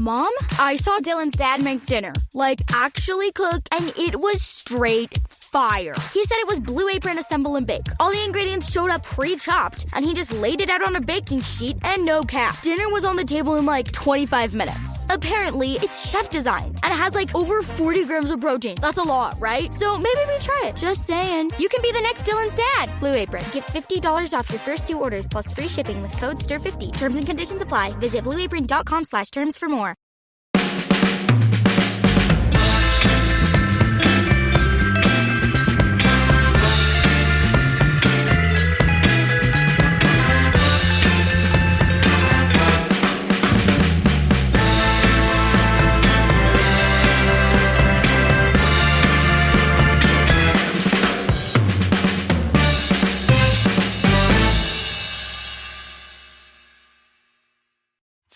Mom, I saw Dylan's dad make dinner. Like, actually cook, and it was straight fire. He said it was Blue Apron Assemble and Bake. All the ingredients showed up pre-chopped, and he just laid it out on a baking sheet, and no cap. Dinner was on the table in like 25 minutes. Apparently, it's chef designed, and it has like over 40 grams of protein. That's a lot, right? So maybe we try it. Just saying. You can be the next Dylan's dad. Blue Apron. Get $50 off your first 2 orders plus free shipping with code STIR50. Terms and conditions apply. Visit blueapron.com/terms for more.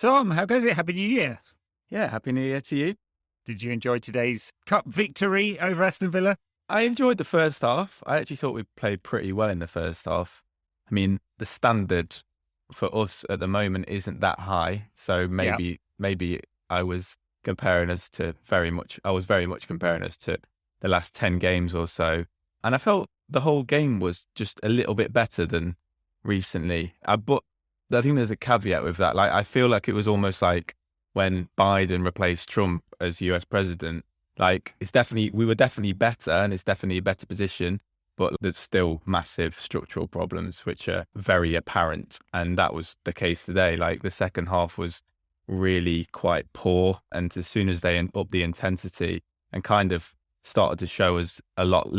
Tom, how goes it? Happy New Year. Yeah, Happy New Year to you. Did you enjoy today's Cup victory over Aston Villa? I enjoyed the first half. I actually thought we played pretty well in the first half. I mean, the standard for us at the moment isn't that high, so maybe I was comparing us to very much comparing us to the last 10 games or so. And I felt the whole game was just a little bit better than recently. But I think there's a caveat with that. Like, I feel like it was almost like when Biden replaced Trump as US president. Like, we were definitely better, and it's definitely a better position, but there's still massive structural problems which are very apparent. And that was the case today. Like, the second half was really quite poor, and as soon as they upped the intensity and kind of started to show us a lot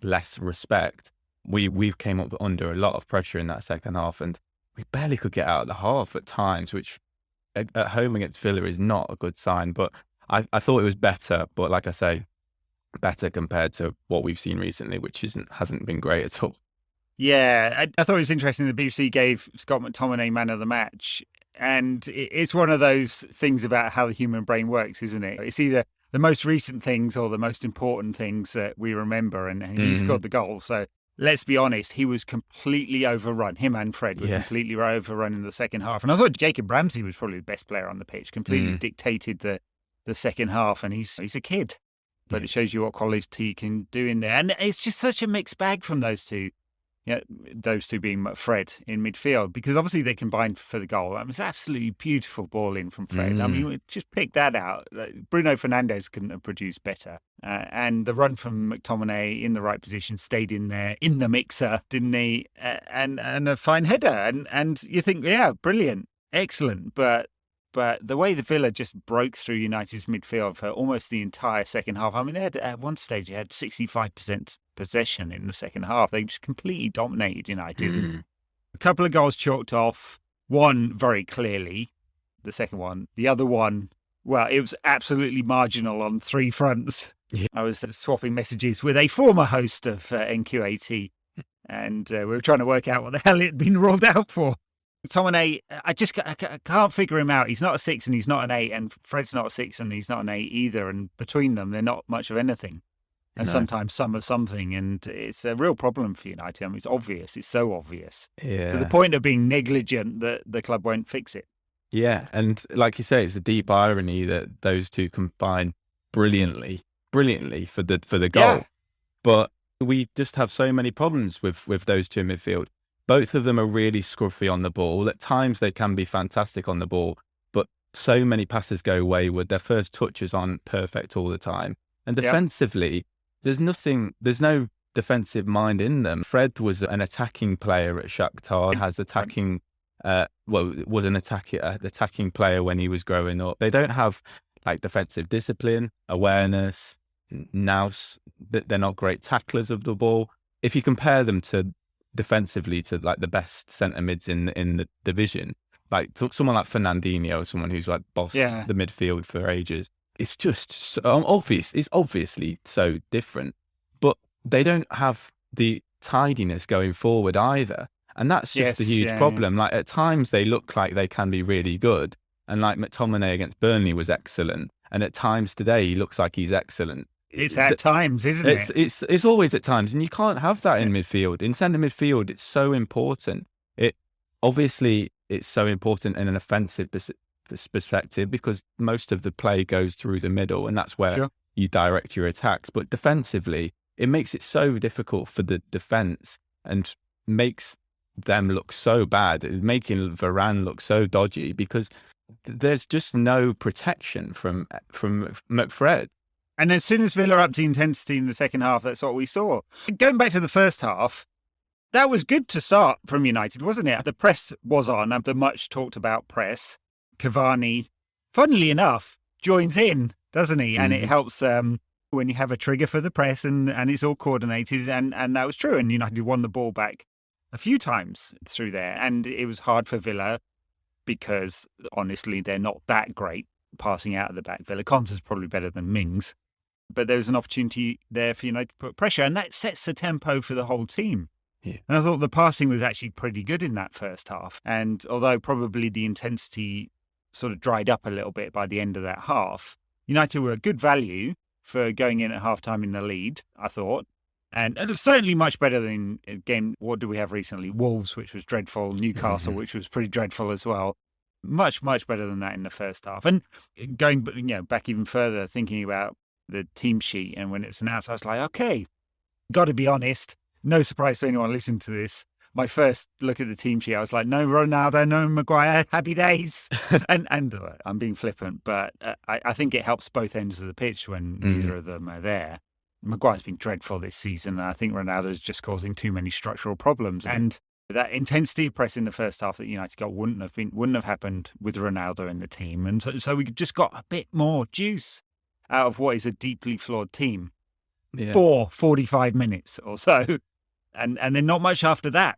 less respect, we came up under a lot of pressure in that second half, and we barely could get out of the half at times, which at home against Villa is not a good sign. But I thought it was better, but like I say, better compared to what we've seen recently, which hasn't been great at all. Yeah, I thought it was interesting the BBC gave Scott McTominay man of the match. And it's one of those things about how the human brain works, isn't it? It's either the most recent things or the most important things that we remember, and he scored the goal. So let's be honest, he was completely overrun. Him and Fred were completely overrun in the second half. And I thought Jacob Ramsey was probably the best player on the pitch, completely dictated the second half. And he's a kid, but it shows you what quality he can do in there. And it's just such a mixed bag from those two. Yeah, those two being Fred in midfield, because obviously they combined for the goal. It was absolutely beautiful ball in from Fred. I mean, just pick that out. Bruno Fernandes couldn't have produced better. And the run from McTominay in the right position stayed in there, in the mixer, didn't he? And a fine header. And you think, yeah, brilliant, excellent. But the way the Villa just broke through United's midfield for almost the entire second half. I mean, at one stage, they had 65% possession in the second half. They just completely dominated United. A couple of goals chalked off. One very clearly, the second one. The other one, well, it was absolutely marginal on 3 fronts. Yeah. I was swapping messages with a former host of NQAT, and we were trying to work out what the hell it had been rolled out for. McTominay, I can't figure him out. He's not a 6 and he's not an 8, and Fred's not a 6 and he's not an 8 either. And between them, they're not much of anything. And sometimes some are something, and it's a real problem for United. I mean, it's obvious. It's so obvious. Yeah. To the point of being negligent that the club won't fix it. Yeah, and like you say, it's a deep irony that those two combine brilliantly for the goal. Yeah. But we just have so many problems with those two in midfield. Both of them are really scruffy on the ball. At times they can be fantastic on the ball, but so many passes go wayward. Their first touches aren't perfect all the time. And defensively, there's no defensive mind in them. Fred was an attacking player at Shakhtar, was an attacking player when he was growing up. They don't have like defensive discipline, awareness, nous. They're not great tacklers of the ball. If you compare them defensively to like the best centre mids in the division, like someone like Fernandinho, someone who's like bossed the midfield for ages, it's just so obvious. It's obviously so different, but they don't have the tidiness going forward either, and that's just a huge problem. Like at times they look like they can be really good, and like McTominay against Burnley was excellent, and at times today he looks like he's excellent. It's at times, isn't it? It's always at times, and you can't have that in midfield. In centre midfield, it's so important. It's so important in an offensive perspective because most of the play goes through the middle and that's where Sure. you direct your attacks. But defensively, it makes it so difficult for the defense and makes them look so bad, making Varane look so dodgy because there's just no protection from McFred. And as soon as Villa upped the intensity in the second half, that's what we saw. Going back to the first half, that was good to start from United, wasn't it? The press was on, the much talked about press. Cavani, funnily enough, joins in, doesn't he? And it helps when you have a trigger for the press and it's all coordinated. And that was true. And United won the ball back a few times through there. And it was hard for Villa because, honestly, they're not that great passing out of the back. Villa Konsa's probably better than Mings. But there was an opportunity there for United to put pressure. And that sets the tempo for the whole team. Yeah. And I thought the passing was actually pretty good in that first half. And although probably the intensity sort of dried up a little bit by the end of that half, United were a good value for going in at halftime in the lead, I thought. And it was certainly much better than a game, what do we have recently? Wolves, which was dreadful. Newcastle, which was pretty dreadful as well. Much, much better than that in the first half. And going back even further, thinking about the team sheet and when it was announced, I was like, okay, got to be honest. No surprise to anyone listening to this. My first look at the team sheet, I was like, no Ronaldo, no Maguire, happy days. and I'm being flippant, but I think it helps both ends of the pitch when neither of them are there. Maguire's been dreadful this season, and I think Ronaldo's just causing too many structural problems. And that intensity of press in the first half that United got wouldn't have happened with Ronaldo in the team. And so we just got a bit more juice out of what is a deeply flawed team for 45 minutes or so. And then not much after that.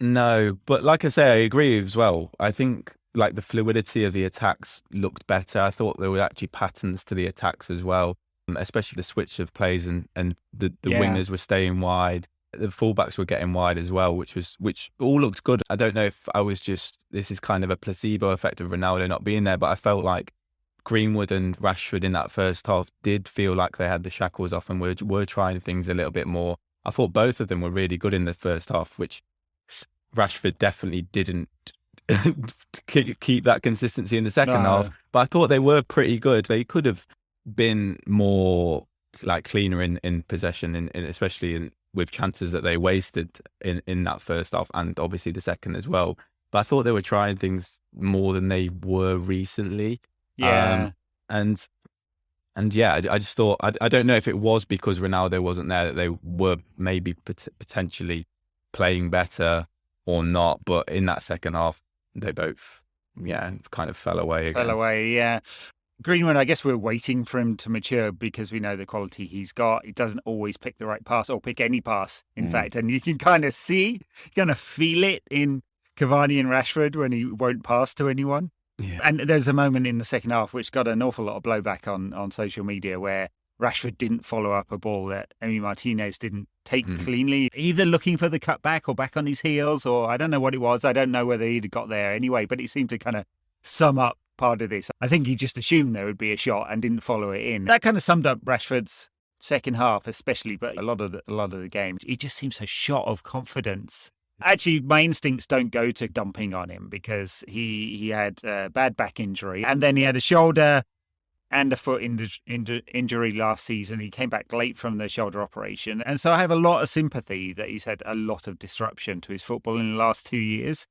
No, but like I say, I agree as well. I think like the fluidity of the attacks looked better. I thought there were actually patterns to the attacks as well, especially the switch of plays and the wingers were staying wide. The fullbacks were getting wide as well, which all looked good. I don't know if this is kind of a placebo effect of Ronaldo not being there, but I felt like Greenwood and Rashford in that first half did feel like they had the shackles off and were trying things a little bit more. I thought both of them were really good in the first half, which Rashford definitely didn't keep that consistency in the second half. But I thought they were pretty good. They could have been more like cleaner in possession, especially with chances that they wasted in that first half and obviously the second as well. But I thought they were trying things more than they were recently. Yeah. And yeah, I just thought, I don't know if it was because Ronaldo wasn't there that they were maybe potentially playing better or not. But in that second half, they both, kind of fell away again. Greenwood, I guess we're waiting for him to mature because we know the quality he's got. He doesn't always pick the right pass or pick any pass, in fact. And you can kind of feel it in Cavani and Rashford when he won't pass to anyone. Yeah. And there's a moment in the second half which got an awful lot of blowback on social media where Rashford didn't follow up a ball that Emi Martinez didn't take cleanly, either looking for the cutback or back on his heels, or I don't know what it was. I don't know whether he'd got there anyway, but it seemed to kind of sum up part of this. I think he just assumed there would be a shot and didn't follow it in. That kind of summed up Rashford's second half, especially, but a lot of the game. He just seems so shot of confidence. Actually, my instincts don't go to dumping on him because he had a bad back injury and then he had a shoulder and a foot injury last season. He came back late from the shoulder operation. And so I have a lot of sympathy that he's had a lot of disruption to his football in the last 2 years.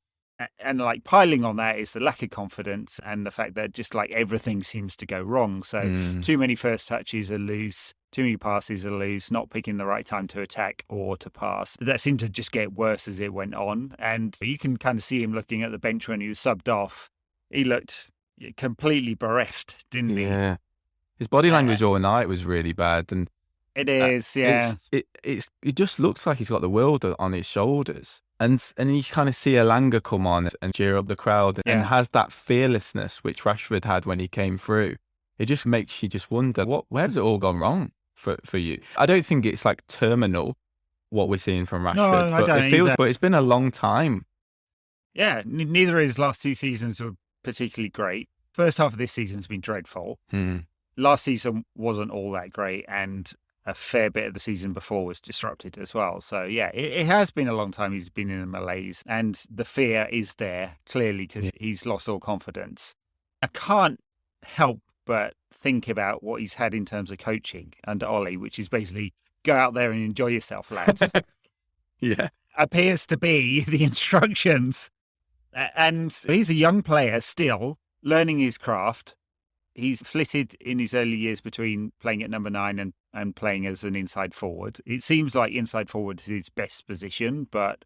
And like piling on that is the lack of confidence and the fact that just like everything seems to go wrong. So too many first touches are loose, too many passes are loose, not picking the right time to attack or to pass. That seemed to just get worse as it went on. And you can kind of see him looking at the bench when he was subbed off. He looked completely bereft, didn't he? Yeah. His body language all night was really bad. And it is, it just looks like he's got the world on his shoulders. And you kind of see Elanga come on and cheer up the crowd and has that fearlessness which Rashford had when he came through. It just makes you just wonder, where's it all gone wrong for you? I don't think it's like terminal what we're seeing from Rashford. No, I don't either. But it's been a long time. Yeah, neither of his last 2 seasons were particularly great. First half of this season's been dreadful. Last season wasn't all that great, and a fair bit of the season before was disrupted as well. So, yeah, it has been a long time he's been in a malaise, and the fear is there, clearly, because he's lost all confidence. I can't help but think about what he's had in terms of coaching under Ollie, which is basically go out there and enjoy yourself, lads. Yeah. Appears to be the instructions. And he's a young player still, learning his craft. He's flitted in his early years between playing at number 9 and playing as an inside forward. It seems like inside forward is his best position, but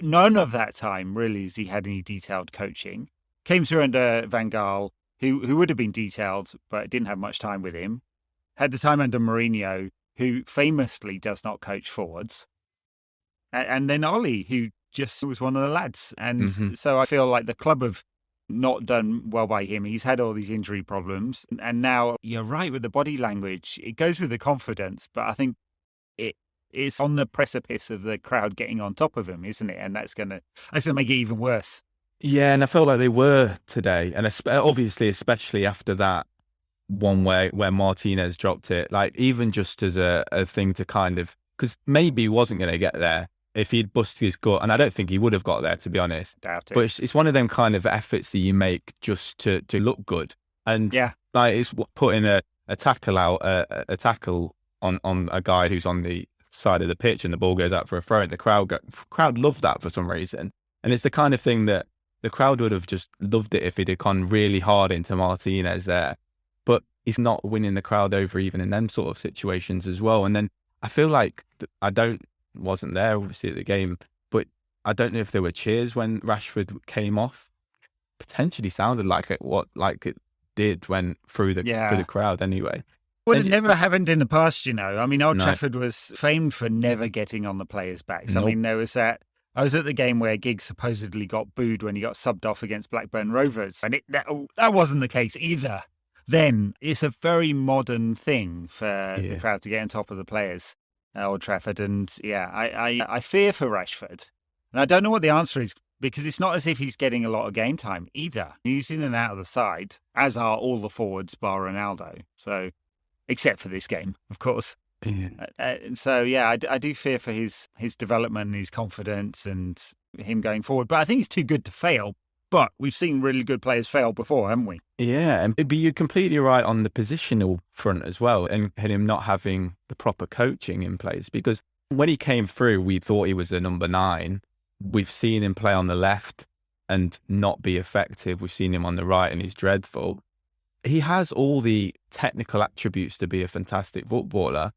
none of that time really has he had any detailed coaching. Came through under Van Gaal, who would have been detailed, but didn't have much time with him. Had the time under Mourinho, who famously does not coach forwards. And then Ollie, who just was one of the lads. And so I feel like the club have not done well by him. He's had all these injury problems. And now you're right with the body language. It goes with the confidence, but I think it's on the precipice of the crowd getting on top of him, isn't it? And that's gonna make it even worse. Yeah, and I felt like they were today. And obviously, especially after that one where Martinez dropped it, like even just as a thing to kind of, because maybe he wasn't going to get there if he'd busted his gut, and I don't think he would have got there, to be honest. Doubt it. But it's one of them kind of efforts that you make just to look good, and like it's putting a tackle out, a tackle on a guy who's on the side of the pitch, and the ball goes out for a throw. And the crowd loved that for some reason, and it's the kind of thing that the crowd would have just loved it if he'd have gone really hard into Martinez there. But he's not winning the crowd over even in them sort of situations as well. And then I feel like wasn't there obviously at the game, but I don't know if there were cheers when Rashford came off. Potentially sounded like it did when through the crowd anyway. Well, it never happened in the past, you know. I mean, Old Trafford was famed for never getting on the players' backs. Nope. I mean, there was that. I was at the game where Giggs supposedly got booed when he got subbed off against Blackburn Rovers, and that wasn't the case either. Then it's a very modern thing for the crowd to get on top of the players at Old Trafford. And I fear for Rashford. And I don't know what the answer is, because it's not as if he's getting a lot of game time either. He's in and out of the side, as are all the forwards bar Ronaldo. So, except for this game, of course. Yeah. I do fear for his development and his confidence and him going forward. But I think he's too good to fail. But we've seen really good players fail before, haven't we? Yeah, but you're completely right on the positional front as well, and him not having the proper coaching in place. Because when he came through, we thought he was a number 9. We've seen him play on the left and not be effective. We've seen him on the right and he's dreadful. He has all the technical attributes to be a fantastic footballer,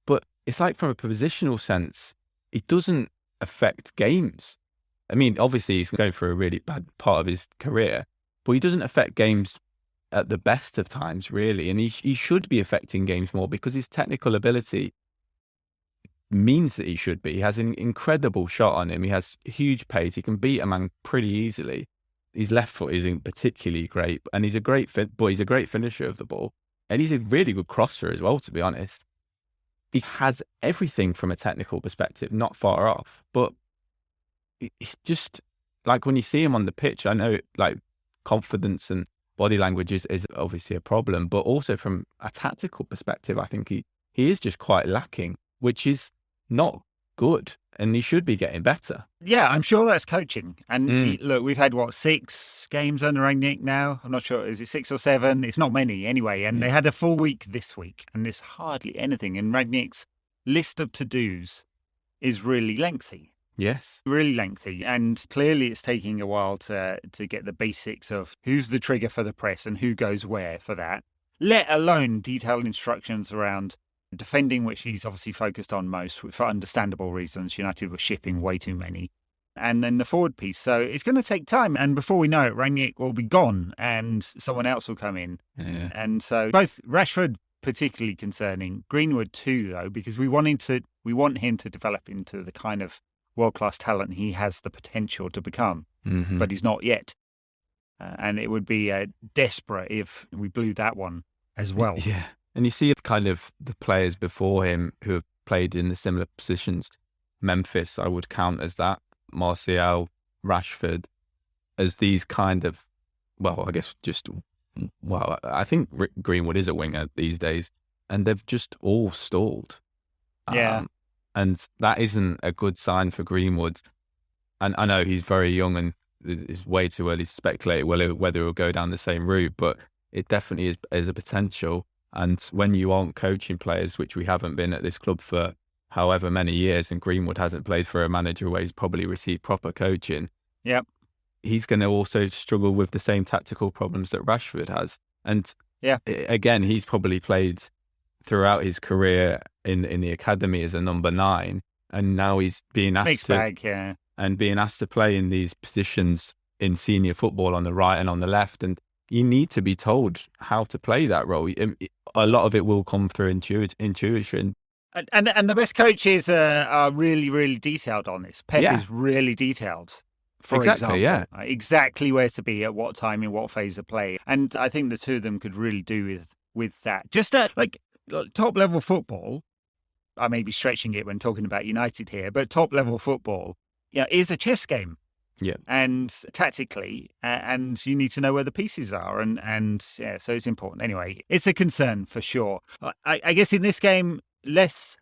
but it's like from a positional sense, it doesn't affect games. I mean, obviously he's going through a really bad part of his career, but he doesn't affect games at the best of times, really. And he should be affecting games more because his technical ability means that he should be. He has an incredible shot on him. He has huge pace. He can beat a man pretty easily. His left foot isn't particularly great, and he's a great finisher of the ball. And he's a really good crosser as well, to be honest. He has everything from a technical perspective, not far off, but just like when you see him on the pitch, I know like confidence and body language is obviously a problem, but also from a tactical perspective, I think he is just quite lacking, which is not good, and he should be getting better. Yeah, I'm sure that's coaching. And look, we've had 6 games under Rangnick now. I'm not sure, is it 6 or 7? It's not many anyway. And they had a full week this week, and there's hardly anything. And Rangnick's list of to-dos is really lengthy. Yes. Really lengthy. And clearly it's taking a while to get the basics of who's the trigger for the press and who goes where for that, let alone detailed instructions around defending, which he's obviously focused on most for understandable reasons. United were shipping way too many. And then the forward piece. So it's going to take time. And before we know it, Rangnick will be gone and someone else will come in. Yeah. And so both Rashford, particularly concerning, Greenwood too, though, because we want him to develop into the kind of world-class talent he has the potential to become, but he's not yet. And it would be desperate if we blew that one as well. Yeah. And you see kind of the players before him who have played in the similar positions. Memphis, I would count as that. Martial, Rashford, as these kind of, I think Greenwood is a winger these days, and they've just all stalled. Yeah. And that isn't a good sign for Greenwood. And I know he's very young and it's way too early to speculate whether it'll go down the same route, but it definitely is a potential. And when you aren't coaching players, which we haven't been at this club for however many years, and Greenwood hasn't played for a manager where he's probably received proper coaching, yep, he's going to also struggle with the same tactical problems that Rashford has. And again, he's probably played throughout his career in the academy as a number 9, and now he's being asked being asked to play in these positions in senior football on the right and on the left, and you need to be told how to play that role. A lot of it will come through intuition. And the best coaches are really, really detailed on this. Pep is really detailed. For example, exactly where to be at what time in what phase of play, and I think the two of them could really do with that. Just like top level football. I may be stretching it when talking about United here, but top level football, is a chess game. Yeah, and tactically, and you need to know where the pieces are, and so it's important. Anyway, it's a concern for sure. I guess in this game, less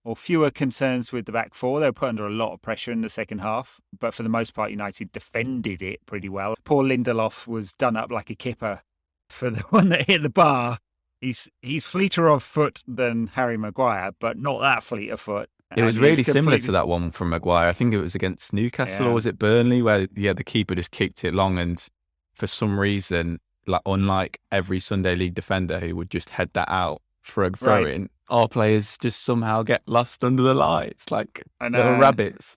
or fewer concerns with the back four. They were put under a lot of pressure in the second half, but for the most part, United defended it pretty well. Poor Lindelof was done up like a kipper for the one that hit the bar. He's fleeter of foot than Harry Maguire, but not that fleet of foot. It was really similar to that one from Maguire. I think it was against Newcastle, or was it Burnley, where the keeper just kicked it long, and for some reason, like unlike every Sunday League defender who would just head that out for a throw-in, our players just somehow get lost under the lights like little rabbits.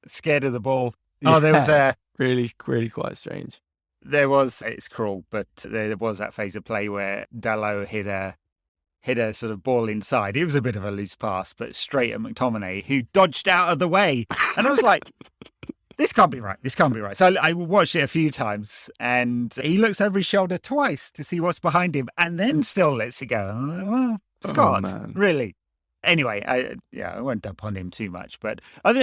Scared of the ball. Oh, there was really, really quite strange. It's cruel, but there was that phase of play where Dalot hit a sort of ball inside. It was a bit of a loose pass, but straight at McTominay, who dodged out of the way. And I was like, this can't be right. This can't be right. So I watched it a few times, and he looks over his shoulder twice to see what's behind him, and then still lets it go. I'm like, well, Scott, really? Anyway, I won't dump on him too much, but I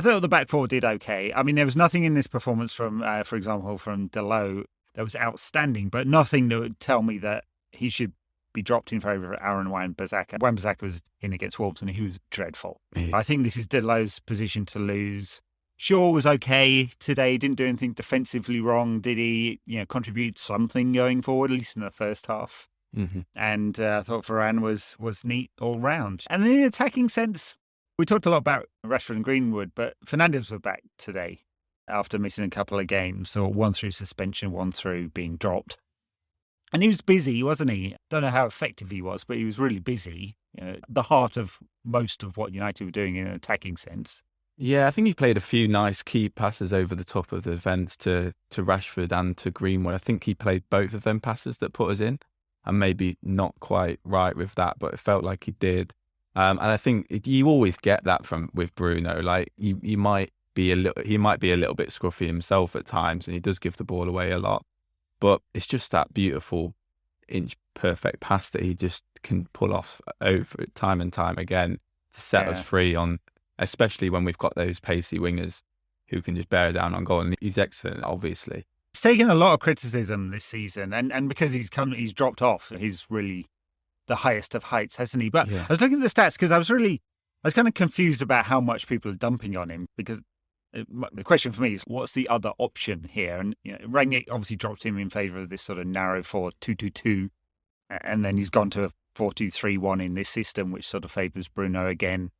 thought the back four did okay. I mean, there was nothing in this performance from, for example, from Dalot that was outstanding, but nothing that would tell me that he should be dropped in favour of Aaron Wan-Bissaka. Wan-Bissaka was in against Wolves and he was dreadful. Yeah. I think this is Dalot's position to lose. Shaw was okay today, didn't do anything defensively wrong, did he? Contribute something going forward, at least in the first half. Mm-hmm. And I thought Varane was neat all round. And in the attacking sense, we talked a lot about Rashford and Greenwood, but Fernandes were back today after missing a couple of games, so one through suspension, one through being dropped. And he was busy, wasn't he? Don't know how effective he was, but he was really busy. The heart of most of what United were doing in an attacking sense. Yeah, I think he played a few nice key passes over the top of the defence to Rashford and to Greenwood. I think he played both of them passes that put us in, and maybe not quite right with that, but it felt like he did. And I think you always get that with Bruno. Like he might be a little bit scruffy himself at times, and he does give the ball away a lot. But it's just that beautiful inch perfect pass that he just can pull off over time and time again to set us free on, especially when we've got those pacey wingers who can just bear down on goal. And he's excellent, obviously. He's taken a lot of criticism this season, and because he's dropped off, he's really the highest of heights, hasn't he? But I was looking at the stats because I was kind of confused about how much people are dumping on him, because the question for me is, what's the other option here? And Rangnick obviously dropped him in favour of this sort of narrow 4-2-2-2, and then he's gone to a 4-2-3-1 in this system, which sort of favours Bruno again.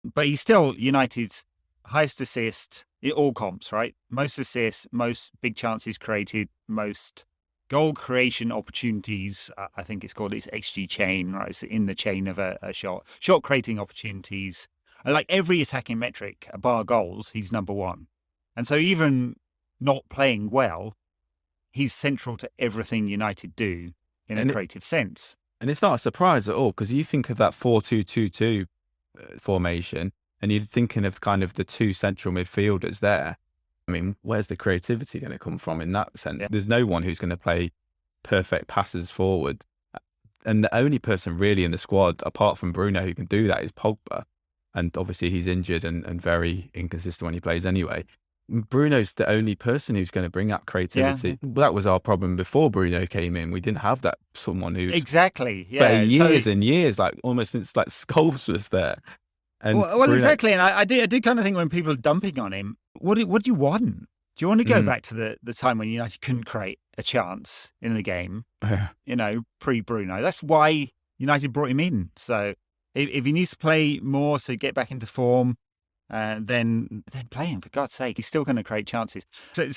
But he's still United's highest assist in all comps, right? Most assists, most big chances created, most goal creation opportunities. I think it's called its XG chain, right? It's in the chain of a shot creating opportunities. Like every attacking metric, bar goals, he's number one. And so even not playing well, he's central to everything United do in a creative sense. And it's not a surprise at all, because you think of that 4-2-2-2 formation, and you're thinking of kind of the two central midfielders there. I mean, where's the creativity going to come from in that sense? Yeah. There's no one who's going to play perfect passes forward. And the only person really in the squad, apart from Bruno, who can do that is Pogba. And obviously he's injured and very inconsistent when he plays anyway. Bruno's the only person who's going to bring that creativity. Yeah. That was our problem before Bruno came in. We didn't have that someone who's... Exactly, yeah. For years and years, like almost since like Scholes was there. And well, exactly. And I did kind of think when people are dumping on him, what do you want? Do you want to go back to the time when United couldn't create a chance in the game? Pre-Bruno. That's why United brought him in. So if he needs to play more to get back into form, then play him, for God's sake. He's still going to create chances. So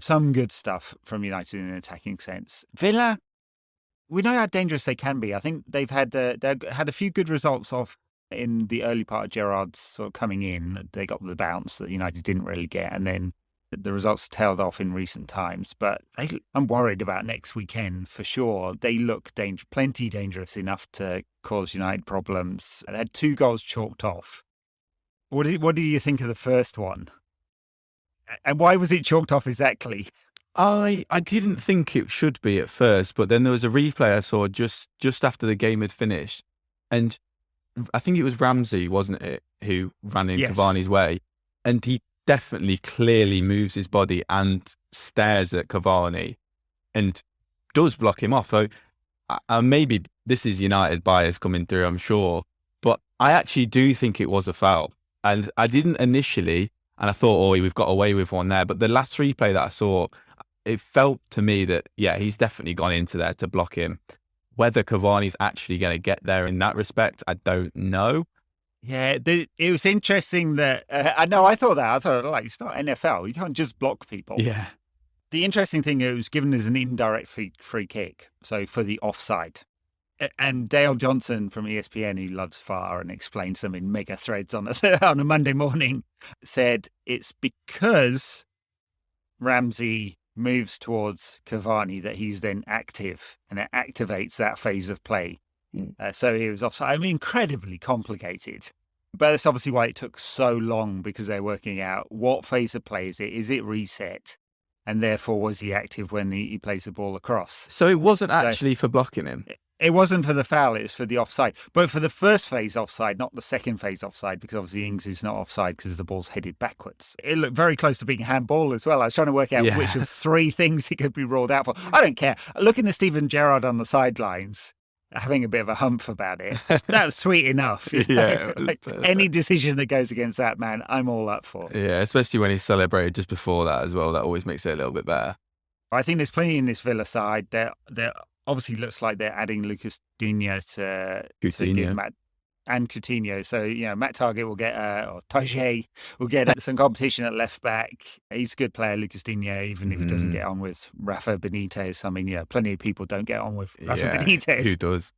some good stuff from United in an attacking sense. Villa, we know how dangerous they can be. I think they've had a few good results in the early part of Gerrard's sort of coming in. They got the bounce that United didn't really get, and then the results tailed off in recent times. But I'm worried about next weekend for sure. They look plenty dangerous enough to cause United problems. They had 2 goals chalked off. What do you think of the first one? And why was it chalked off exactly? I didn't think it should be at first, but then there was a replay I saw just after the game had finished. And I think it was Ramsey, wasn't it, who ran in Cavani's way. And he definitely clearly moves his body and stares at Cavani and does block him off. So maybe this is United bias coming through, I'm sure. But I actually do think it was a foul. And I didn't initially, and I thought, we've got away with one there. But the last replay that I saw, it felt to me that, he's definitely gone into there to block him. Whether Cavani's actually going to get there in that respect, I don't know. Yeah, it was interesting that, I thought it's not NFL. You can't just block people. Yeah. The interesting thing, it was given as an indirect free kick, so for the offside. And Dale Johnson from ESPN, who loves VAR and explains them in mega threads on a Monday morning, said it's because Ramsey moves towards Cavani that he's then active, and it activates that phase of play. So he was offside. I mean, incredibly complicated. But that's obviously why it took so long, because they're working out what phase of play is it? Is it reset? And therefore, was he active when he plays the ball across? So it wasn't actually for blocking him? It wasn't for the foul, it was for the offside. But for the first phase offside, not the second phase offside, because obviously Ings is not offside because the ball's headed backwards. It looked very close to being handball as well. I was trying to work out which of 3 things it could be ruled out for. I don't care. Looking at Steven Gerrard on the sidelines, having a bit of a humph about it, that was sweet enough. Any decision that goes against that man, I'm all up for. Yeah, especially when he celebrated just before that as well. That always makes it a little bit better. I think there's plenty in this Villa side. They're obviously looks like they're adding Lucas Digne to give Matt and Coutinho. So, Matt Targett will get, or Tajay will get some competition at left back. He's a good player, Lucas Digne, even if he doesn't get on with Rafa Benitez. I mean, plenty of people don't get on with Rafa Benitez. Who does?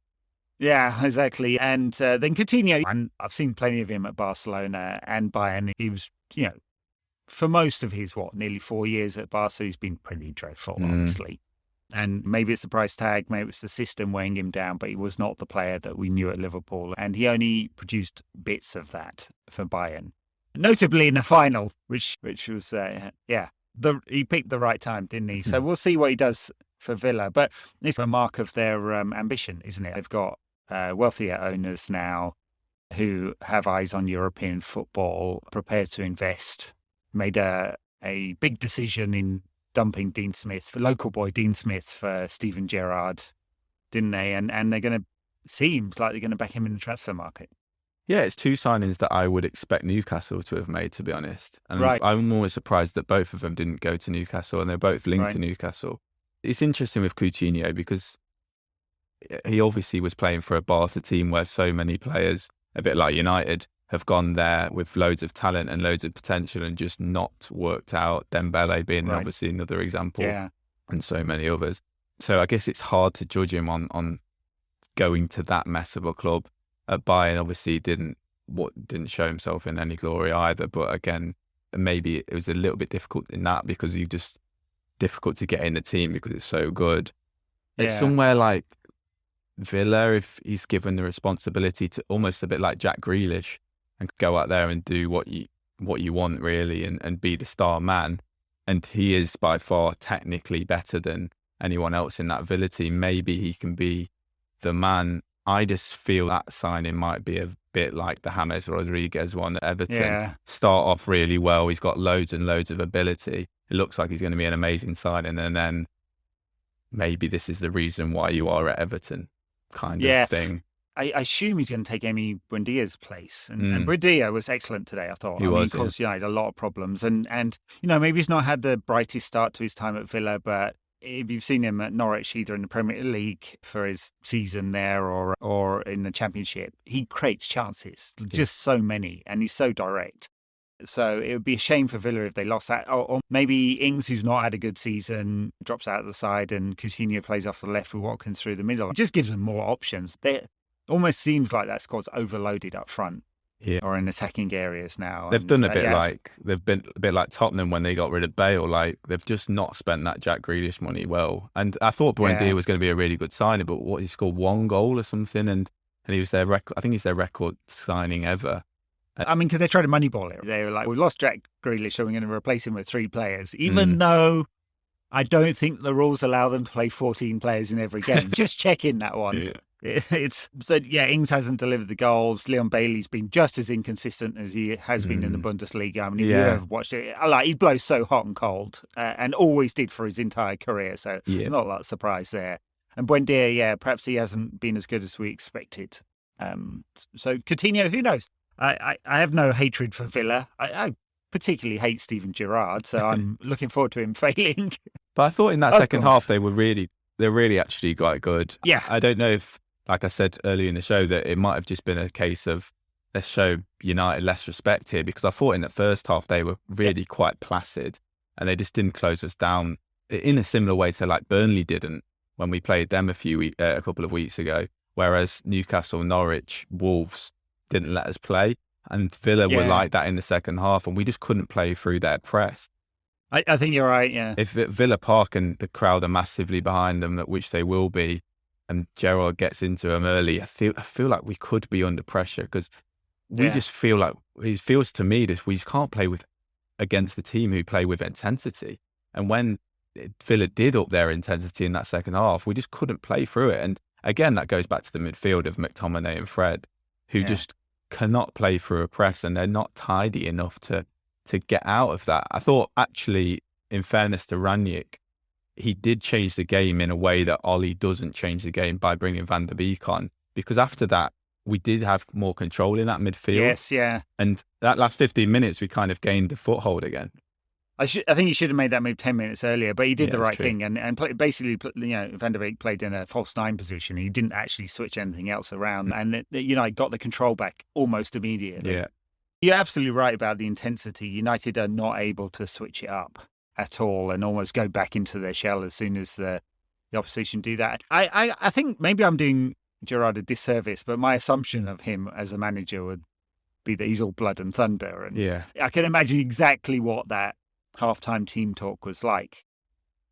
Yeah, exactly. And then Coutinho, and I've seen plenty of him at Barcelona and Bayern. He was, for most of his, nearly 4 years at Barca, he's been pretty dreadful, honestly. And maybe it's the price tag, maybe it's the system weighing him down, but he was not the player that we knew at Liverpool. And he only produced bits of that for Bayern. Notably in the final, which was, he picked the right time, didn't he? So we'll see what he does for Villa. But it's a mark of their ambition, isn't it? They've got wealthier owners now who have eyes on European football, prepared to invest, made a big decision in dumping Dean Smith, local boy Dean Smith, for Steven Gerrard, didn't they? And seems like they're going to back him in the transfer market. Yeah, it's 2 signings that I would expect Newcastle to have made, to be honest. And right. I'm always surprised that both of them didn't go to Newcastle, and they're both linked to Newcastle. It's interesting with Coutinho because he obviously was playing for a Barca team where so many players, a bit like United, have gone there with loads of talent and loads of potential and just not worked out. Dembele being obviously another example, and so many others. So I guess it's hard to judge him on going to that mess of a club. At Bayern, obviously didn't show himself in any glory either. But again, maybe it was a little bit difficult in that because he's just difficult to get in the team because it's so good. It's somewhere like Villa, if he's given the responsibility to, almost a bit like Jack Grealish, and go out there and do what you want really, and be the star man. And he is by far technically better than anyone else in that Villa team. Maybe he can be the man. I just feel that signing might be a bit like the James Rodriguez one at Everton. Yeah. Start off really well. He's got loads and loads of ability. It looks like he's going to be an amazing signing, and then maybe this is the reason why you are at Everton kind of thing. I assume he's going to take Emi Buendia's place. And Buendia was excellent today, I thought. He caused United a lot of problems. And maybe he's not had the brightest start to his time at Villa, but if you've seen him at Norwich, either in the Premier League for his season there or in the Championship, he creates chances, just so many, and he's so direct. So it would be a shame for Villa if they lost that. Or maybe Ings, who's not had a good season, drops out of the side and Coutinho plays off the left with Watkins through the middle. It just gives them more options. It almost seems like that squad's overloaded up front. Yeah. Or in attacking areas now. They've done they've been a bit like Tottenham when they got rid of Bale. Like, they've just not spent that Jack Grealish money well. And I thought Buendia was going to be a really good signing, but he scored 1 goal or something, and he was their record. I think he's their record signing ever. Because they tried to moneyball it. They were like, we lost Jack Grealish, so we're going to replace him with 3 players, even though I don't think the rules allow them to play 14 players in every game. Just check in that one. Yeah. Ings hasn't delivered the goals. Leon Bailey's been just as inconsistent as he has been in the Bundesliga. I mean, if you ever watched it, he blows so hot and cold, and always did for his entire career. So not a lot of surprise there. And Buendia, perhaps he hasn't been as good as we expected. So Coutinho, who knows? I have no hatred for Villa. I particularly hate Steven Gerrard, so I'm looking forward to him failing. But I thought in that second half they're really actually quite good. Yeah. I don't know if, like I said earlier in the show, that it might have just been a case of let's show United less respect here, because I thought in the first half they were really quite placid and they just didn't close us down in a similar way to like Burnley didn't when we played them a couple of weeks ago, whereas Newcastle, Norwich, Wolves didn't let us play, and Villa were like that in the second half, and we just couldn't play through their press. I think you're right, yeah. If Villa Park and the crowd are massively behind them, which they will be, and Gerrard gets into them early, I feel like we could be under pressure, because we just feel like, it feels to me that we just can't play against the team who play with intensity. And when Villa did up their intensity in that second half, we just couldn't play through it. And again, that goes back to the midfield of McTominay and Fred, who just cannot play through a press, and they're not tidy enough to get out of that. I thought, actually, in fairness to Rangnick, he did change the game in a way that Ollie doesn't change the game by bringing Van der Beek on, because after that, we did have more control in that midfield. Yes, yeah. And that last 15 minutes, we kind of gained the foothold again. I think he should have made that move 10 minutes earlier, but he did the right thing. And basically, Van der Beek played in a false 9 position. He didn't actually switch anything else around. And United got the control back almost immediately. Yeah. You're absolutely right about the intensity. United are not able to switch it up at all and almost go back into their shell as soon as the opposition do that. I think maybe I'm doing Gerrard a disservice, but my assumption of him as a manager would be that he's all blood and thunder. And I can imagine exactly what that halftime team talk was like.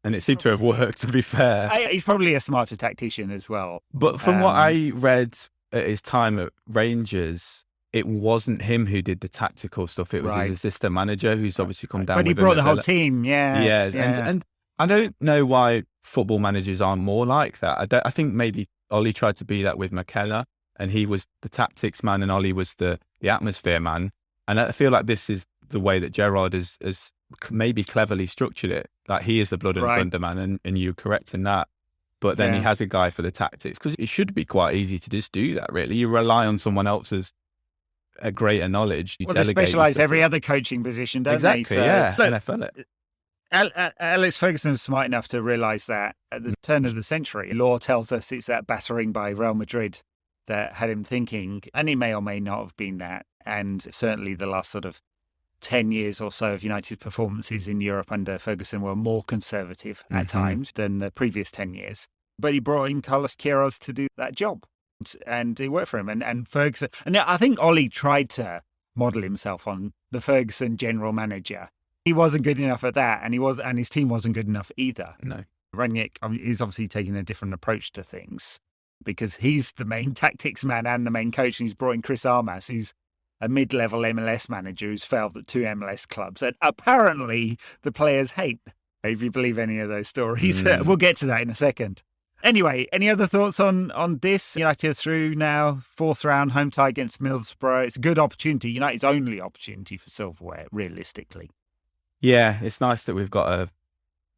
And it seemed to have worked, to be fair. He's probably a smarter tactician as well. But from what I read at his time at Rangers, it wasn't him who did the tactical stuff. It was his assistant manager, who's obviously come down. But he brought the whole team, Yeah. And I don't know why football managers aren't more like that. I think maybe Ollie tried to be that with McKenna, and he was the tactics man and Ollie was the atmosphere man. And I feel like this is the way that Gerrard has maybe cleverly structured it. Like, he is the blood and thunder man, and you're correct in that. But then he has a guy for the tactics, because it should be quite easy to just do that, really. You rely on someone else's a greater knowledge. They specialise every other coaching position, don't they? Exactly, NFL it. Alex Ferguson was smart enough to realise that at the turn of the century, law tells us it's that battering by Real Madrid that had him thinking, and it may or may not have been that. And certainly the last sort of 10 years or so of United's performances in Europe under Ferguson were more conservative at times than the previous 10 years. But he brought in Carlos Queiroz to do that job, and it worked for him. And Ferguson, and I think Ollie tried to model himself on the Ferguson general manager. He wasn't good enough at that, and his team wasn't good enough either. No. Rangnick is obviously taking a different approach to things, because he's the main tactics man and the main coach, and he's brought in Chris Armas, who's a mid-level MLS manager who's failed at 2 MLS clubs, and apparently the players hate, if you believe any of those stories. We'll get to that in a second. Anyway, any other thoughts on this? United are through now, 4th round, home tie against Middlesbrough. It's a good opportunity, United's only opportunity for silverware, realistically. Yeah, it's nice that we've got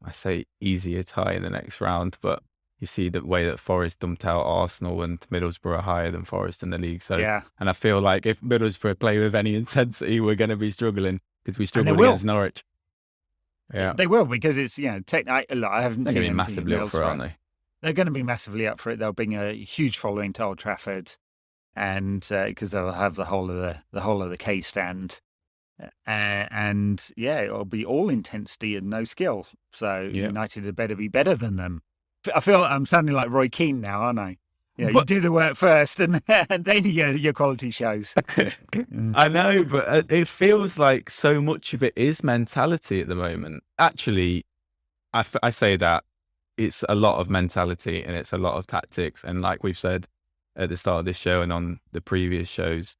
I say easier tie in the next round, but You see the way that Forest dumped out Arsenal, and Middlesbrough are higher than Forest in the league. So, and I feel like if Middlesbrough play with any intensity, we're going to be struggling, because we struggled against Norwich. Yeah, they will, because it's, I haven't They're seen going to be massively up for it, aren't they? They're going to be massively up for it. They'll bring a huge following to Old Trafford, and because they'll have the whole of the K stand, and it'll be all intensity and no skill. So United had better be better than them. I feel I'm sounding like Roy Keane now, aren't I? You do the work first, and then your quality shows. I know, but it feels like so much of it is mentality at the moment. Actually, I say that it's a lot of mentality and it's a lot of tactics. And like we've said at the start of this show and on the previous shows,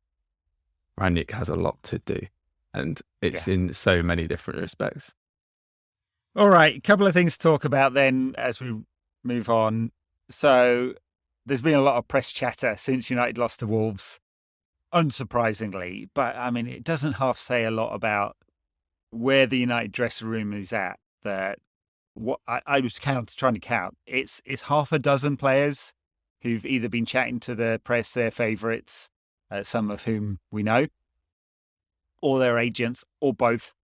Rangnick has a lot to do, and it's in so many different respects. All right, a couple of things to talk about then as we move on. So there's been a lot of press chatter since United lost to Wolves, unsurprisingly. But, I mean, it doesn't half say a lot about where the United dressing room is at. That what I was trying to count. It's half a dozen players who've either been chatting to the press, their favourites, some of whom we know, or their agents, or both.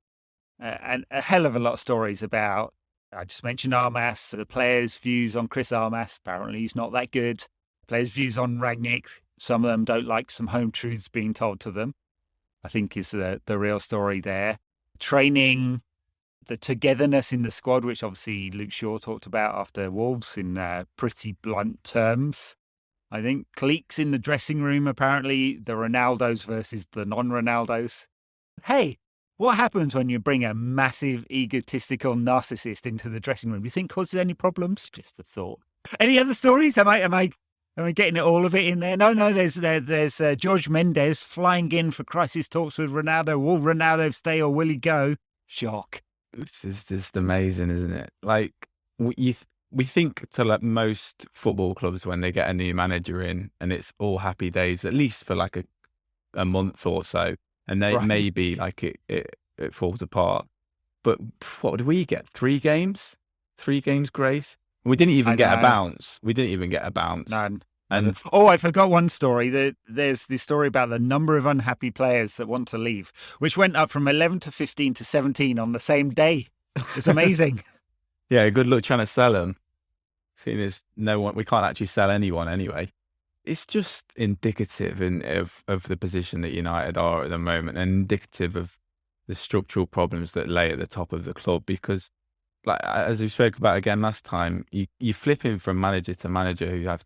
And a hell of a lot of stories about, I just mentioned Armas, the players' views on Chris Armas. Apparently he's not that good. Players' views on Rangnick. Some of them don't like some home truths being told to them, I think is the real story there. Training, the togetherness in the squad, which obviously Luke Shaw talked about after Wolves in pretty blunt terms. I think cliques in the dressing room, apparently, the Ronaldos versus the non-Ronaldos. Hey, what happens when you bring a massive, egotistical narcissist into the dressing room? Do you think causes any problems? Just a thought. Any other stories? Am I getting all of it in there? No. There's George Mendes flying in for crisis talks with Ronaldo. Will Ronaldo stay or will he go? Shock. This is just amazing, isn't it? Like we think to like most football clubs when they get a new manager in, and it's all happy days, at least for like a month or so. And then maybe like it falls apart. But what did we get? 3 games? 3 games grace? We didn't even get a bounce. None. And I forgot one story. There's this story about the number of unhappy players that want to leave, which went up from 11 to 15 to 17 on the same day. It's amazing. Yeah, good luck trying to sell them. Seeing as we can't actually sell anyone anyway. It's just indicative of the position that United are at the moment, and indicative of the structural problems that lay at the top of the club. Because, like as we spoke about again last time, you flip in from manager to manager who have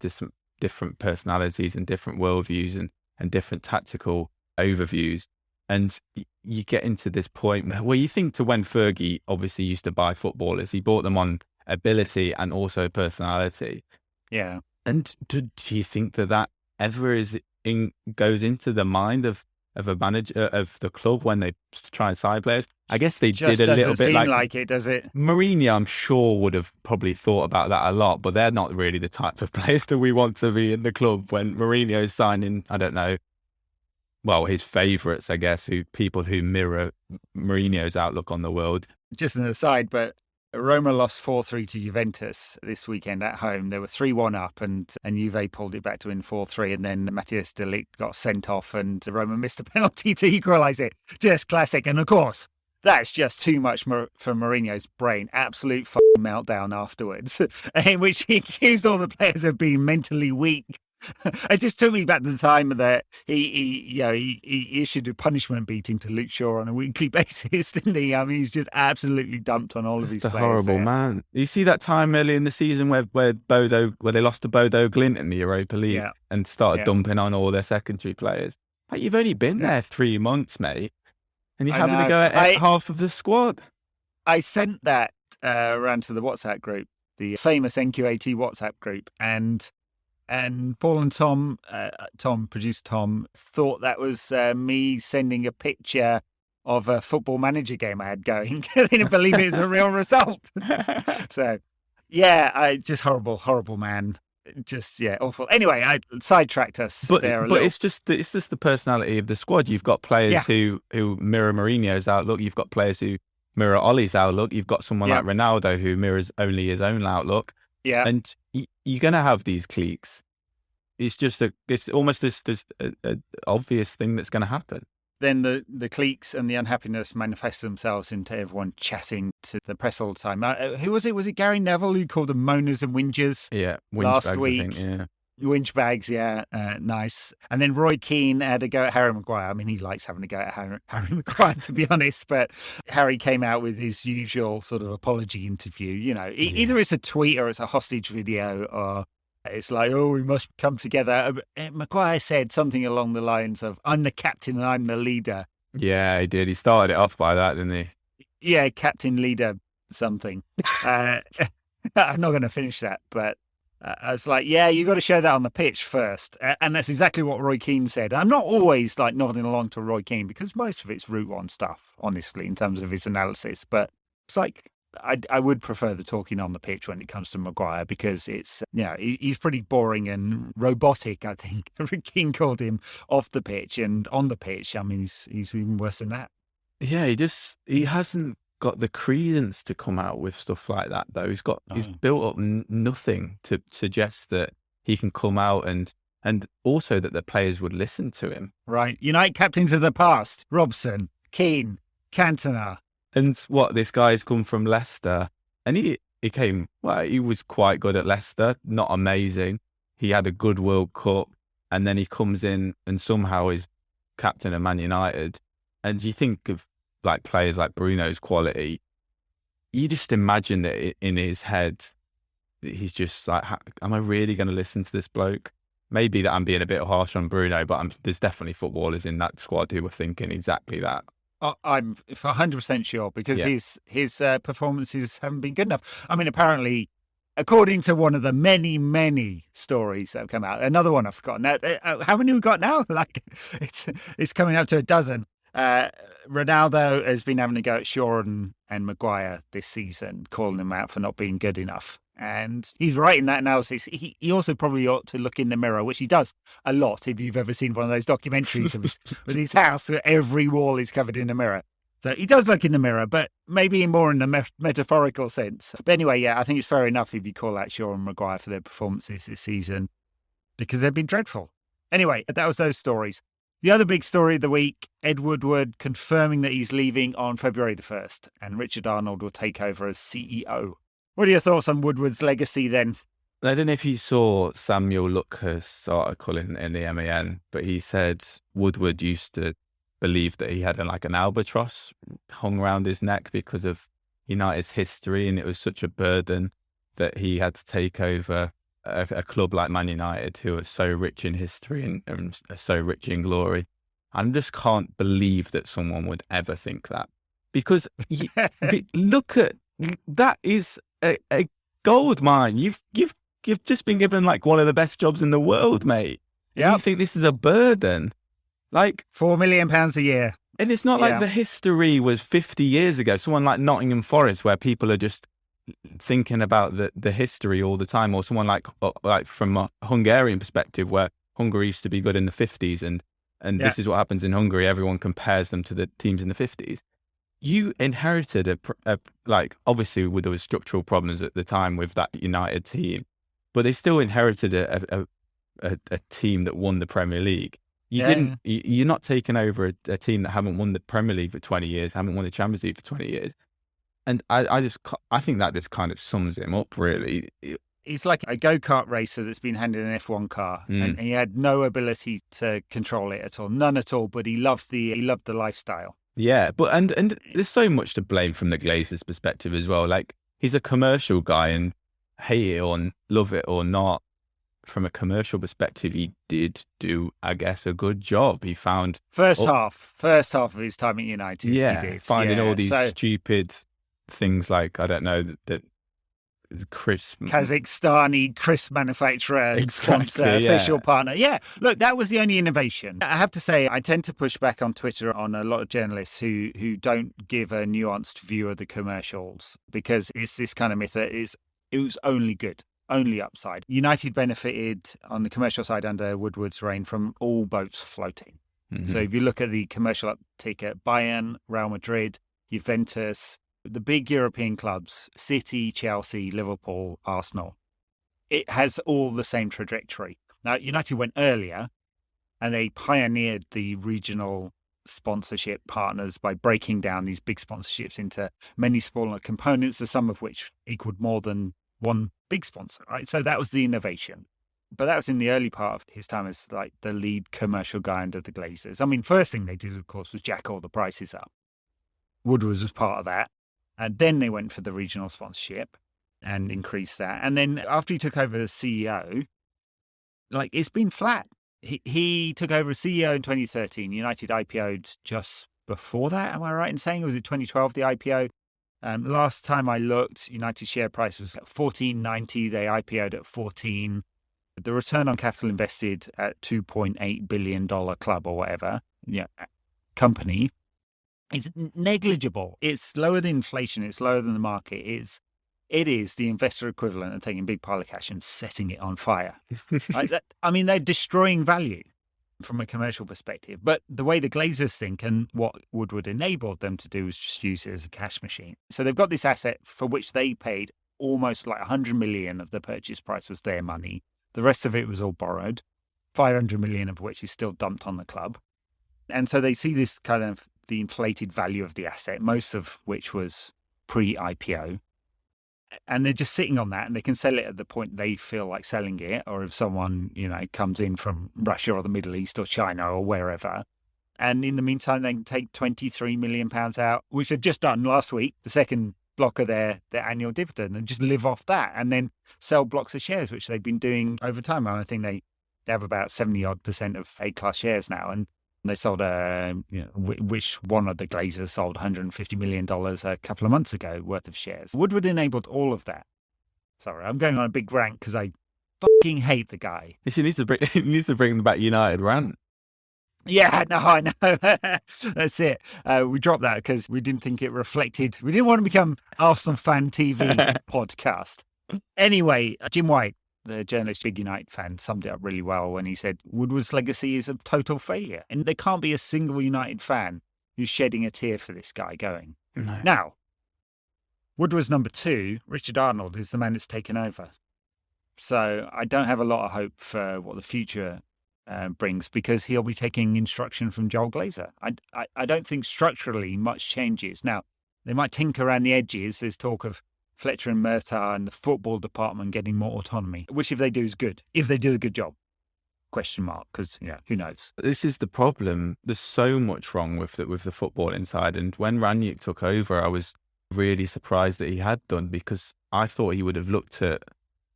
different personalities and different worldviews and different tactical overviews, and you get into this point where you think to when Fergie obviously used to buy footballers, he bought them on ability and also personality. Yeah. And do you think that ever goes into the mind of a manager of the club when they try and sign players? I guess they just did a little bit like it, does it? Mourinho, I'm sure, would have probably thought about that a lot, but they're not really the type of players that we want to be in the club. When Mourinho's signing, I don't know, well, his favourites, I guess, people who mirror Mourinho's outlook on the world. Just an aside, but Roma lost 4-3 to Juventus this weekend at home. They were 3-1 up, and Juve pulled it back to win 4-3, and then Matthias de Ligt got sent off, and Roma missed a penalty to equalise it. Just classic. And of course, that's just too much for Mourinho's brain. Absolute meltdown afterwards, in which he accused all the players of being mentally weak. It just took me back to the time that he issued a punishment beating to Luke Shaw on a weekly basis, didn't he? I mean, he's just absolutely dumped on all of these players. It's a horrible man. You see that time early in the season where they lost to Bodo Glint in the Europa League and started dumping on all their secondary players. Like, you've only been there 3 months, mate, and you're having to go at half of the squad. I sent that around to the WhatsApp group, the famous NQAT WhatsApp group, and Paul and Tom, producer Tom, thought that was me sending a picture of a Football Manager game I had going. They didn't believe it was a real result. So, just horrible man. Just, awful. Anyway, I sidetracked us there a little. But it's just the personality of the squad. You've got players who mirror Mourinho's outlook. You've got players who mirror Ollie's outlook. You've got someone like Ronaldo who mirrors only his own outlook. Yeah. And you're going to have these cliques. It's almost this a obvious thing that's going to happen. Then the cliques and the unhappiness manifest themselves into everyone chatting to the press all the time. Who was it? Was it Gary Neville who called them moaners and whingers? Yeah, last bags, week. I think, yeah. Winch bags, yeah, nice. And then Roy Keane had a go at Harry Maguire. I mean, he likes having a go at Harry Maguire, to be honest. But Harry came out with his usual sort of apology interview. Either it's a tweet or it's a hostage video, or it's like, oh, we must come together. Maguire said something along the lines of, "I'm the captain and I'm the leader." Yeah, he did. He started it off by that, didn't he? Yeah, captain, leader, something. I'm not going to finish that, but. I was like, yeah, you got to show that on the pitch first. And that's exactly what Roy Keane said. I'm not always like nodding along to Roy Keane because most of it's Route 1 stuff, honestly, in terms of his analysis. But it's like, I would prefer the talking on the pitch when it comes to Maguire because it's, he's pretty boring and robotic, I think. Keane called him off the pitch, and on the pitch, I mean, he's even worse than that. Yeah, he hasn't got the credence to come out with stuff like that, though. He's built up nothing to suggest that he can come out and also that the players would listen to him. Right. United captains of the past: Robson, Keane, Cantona. And this guy's come from Leicester, and he was quite good at Leicester, not amazing. He had a good World Cup, and then he comes in and somehow is captain of Man United. And you think of like players like Bruno's quality, you just imagine that in his head, he's just like, am I really going to listen to this bloke? Maybe that I'm being a bit harsh on Bruno, but there's definitely footballers in that squad who were thinking exactly that. I'm 100% sure because his performances haven't been good enough. I mean, apparently, according to one of the many, many stories that have come out, another one I've forgotten. How many we got now? Like, it's coming up to a dozen. Ronaldo has been having a go at Shaw and Maguire this season, calling them out for not being good enough. And he's right in that analysis. He also probably ought to look in the mirror, which he does a lot. If you've ever seen one of those documentaries of with his house, every wall is covered in a mirror. So he does look in the mirror, but maybe more in the metaphorical sense. But anyway, yeah, I think it's fair enough if you call out Shaw and Maguire for their performances this season because they've been dreadful. Anyway, that was those stories. The other big story of the week, Ed Woodward confirming that he's leaving on February the 1st and Richard Arnold will take over as CEO. What are your thoughts on Woodward's legacy then? I don't know if you saw Samuel Luckhurst's article in the MAN, but he said Woodward used to believe that he had an albatross hung around his neck because of United's history, and it was such a burden that he had to take over a club like Man United, who are so rich in history and so rich in glory. I just can't believe that someone would ever think that, because look at that is a gold mine. You've just been given one of the best jobs in the world, mate. Yeah, you think this is a burden? £4 million a year, and it's not like the history was 50 years ago. Someone like Nottingham Forest, where people are just thinking about the history all the time, or someone like from a Hungarian perspective, where Hungary used to be good in the 50s, and this is what happens in Hungary. Everyone compares them to the teams in the 50s. You inherited obviously there was structural problems at the time with that United team, but they still inherited a team that won the Premier League. You're not taking over a team that haven't won the Premier League for 20 years, haven't won the Champions League for 20 years. And I think that just kind of sums him up, really. He's like a go-kart racer that's been handed an F1 car, and he had no ability to control it at all, none at all. But he loved the lifestyle. Yeah, but and there's so much to blame from the Glazers' perspective as well. He's a commercial guy, and hate it or love it or not, from a commercial perspective, he did do, I guess, a good job. He found first half of his time at United. Yeah, he did. Finding all these stupid things like, I don't know, that Kazakhstani crisp manufacturer, sponsor, official partner. Yeah, look, that was the only innovation. I have to say, I tend to push back on Twitter on a lot of journalists who don't give a nuanced view of the commercials, because it's this kind of myth that it was only good, only upside. United benefited on the commercial side under Woodward's reign from all boats floating. Mm-hmm. So if you look at the commercial uptake at Bayern, Real Madrid, Juventus, the big European clubs, City, Chelsea, Liverpool, Arsenal, it has all the same trajectory. Now, United went earlier and they pioneered the regional sponsorship partners by breaking down these big sponsorships into many smaller components, the sum of which equaled more than one big sponsor, right? So that was the innovation. But that was in the early part of his time as like the lead commercial guy under the Glazers. I mean, first thing they did, of course, was jack all the prices up. Woodward was part of that. And then they went for the regional sponsorship and increased that. And then after he took over as CEO, like it's been flat. He took over as CEO in 2013. United IPO'd just before that. Am I right in saying? Or was it 2012, the IPO? Last time I looked, United share price was at $14.90. They IPO'd at 14. The return on capital invested at $2.8 billion club or whatever, company, is negligible. It's lower than inflation. It's lower than the market. It is the investor equivalent of taking a big pile of cash and setting it on fire. They're destroying value from a commercial perspective. But the way the Glazers think and what Woodward enabled them to do was just use it as a cash machine. So they've got this asset for which they paid almost like 100 million of the purchase price was their money. The rest of it was all borrowed, 500 million of which is still dumped on the club. And so they see this kind of the inflated value of the asset, most of which was pre-IPO. And they're just sitting on that and they can sell it at the point they feel like selling it. Or if someone, comes in from Russia or the Middle East or China or wherever. And in the meantime, they can take £23 million out, which they've just done last week, the second block of their annual dividend, and just live off that and then sell blocks of shares, which they've been doing over time. And I think they have about 70% of A-class shares now. And they sold, which one of the Glazers sold $150 million a couple of months ago worth of shares. Woodward enabled all of that. Sorry, I'm going on a big rant because I fucking hate the guy. He needs to bring back United rant. Yeah, no, I know. That's it. We dropped that because we didn't think it reflected. We didn't want to become Arsenal Fan TV podcast. Anyway, Jim White, the journalist, big United fan, summed it up really well when he said Woodward's legacy is a total failure. And there can't be a single United fan who's shedding a tear for this guy going. No. Now, Woodward's number 2, Richard Arnold, is the man that's taken over. So I don't have a lot of hope for what the future brings because he'll be taking instruction from Joel Glazer. I don't think structurally much changes. Now, they might tinker around the edges. There's talk of Fletcher and Murtaugh and the football department getting more autonomy, which if they do is good. If they do a good job, question mark, because who knows? This is the problem. There's so much wrong with the football inside. And when Ranić took over, I was really surprised that he had done because I thought he would have looked at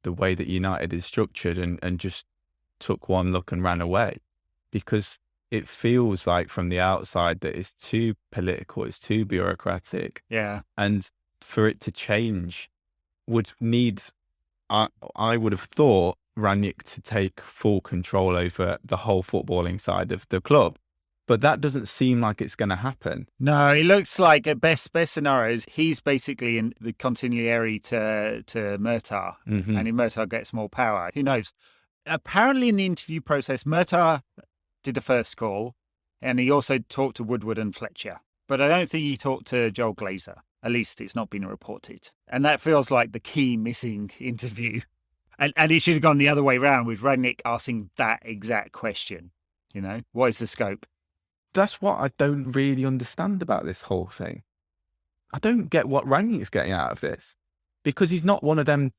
the way that United is structured and just took one look and ran away, because it feels like from the outside that it's too political, it's too bureaucratic. Yeah. And for it to change would need, I would have thought, Ranić to take full control over the whole footballing side of the club. But that doesn't seem like it's going to happen. No, it looks like at best scenarios, he's basically in the consigliere to Murtaugh. Mm-hmm. And if Murtaugh gets more power, who knows? Apparently in the interview process, Murtaugh did the first call and he also talked to Woodward and Fletcher. But I don't think he talked to Joel Glazer. At least it's not been reported. And that feels like the key missing interview. And it should have gone the other way around with Ranić asking that exact question. What is the scope? That's what I don't really understand about this whole thing. I don't get what Ranić is getting out of this, because he's not one of them